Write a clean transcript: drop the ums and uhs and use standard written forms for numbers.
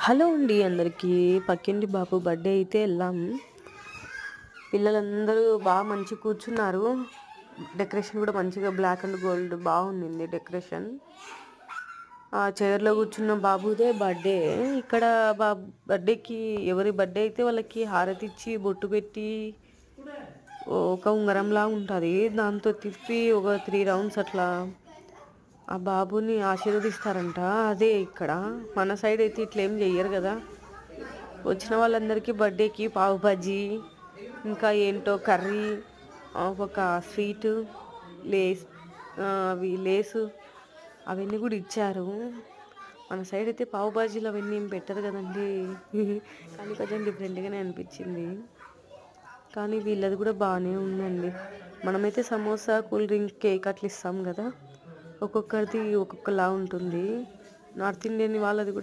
Hello అండి అందరికీ. పక్కింటి బాబు బర్త్‌డే అయితే ఎళ్ళాం. పిల్లలందరూ మంచిగా కూర్చున్నారు. డెకరేషన్ కూడా మంచిగా బ్లాక్ అండ్ గోల్డ్ బాగుండింది డెకరేషన్. ఆ చైర్‌లో కూర్చున్న బాబుదే బర్త్‌డే. ఇక్కడ బర్త్‌డేకి ఎవరి బర్త్‌డే అయితే వాళ్ళకి హారతిచ్చి, బొట్టు పెట్టి ఒక ఉంగరంలా ఉంటది. దాంతో తిప్పి ఒక 3 రౌండ్స్ అట్లా ఆ బాబుని ఆశీర్వదిస్తారంట. అదే ఇక్కడ. మన సైడ్ అయితే ఇట్లేం చెయ్యరు కదా! వచ్చిన వాళ్ళందరికీ బర్త్‌డేకి పావు బజ్జీ, ఇంకా ఏంటో కర్రీ, ఒక స్వీటు, లేస్ అవి లేసు అవన్నీ కూడా ఇచ్చారు. మన సైడ్ అయితే పావు బాజీలు అవన్నీ ఏం పెట్టరు కదండీ! కానీ కొంచెం డిఫరెంట్‌గానే అనిపించింది. కానీ వీళ్ళది కూడా బానే ఉందండి. మనమైతే సమోసా, కూల్ డ్రింక్, కేక్ అట్లా ఇస్తాం కదా! ఒక్కొక్కరిది ఒక్కొక్కలా ఉంటుంది. నార్త్ ఇండియన్ వాళ్ళది కూడా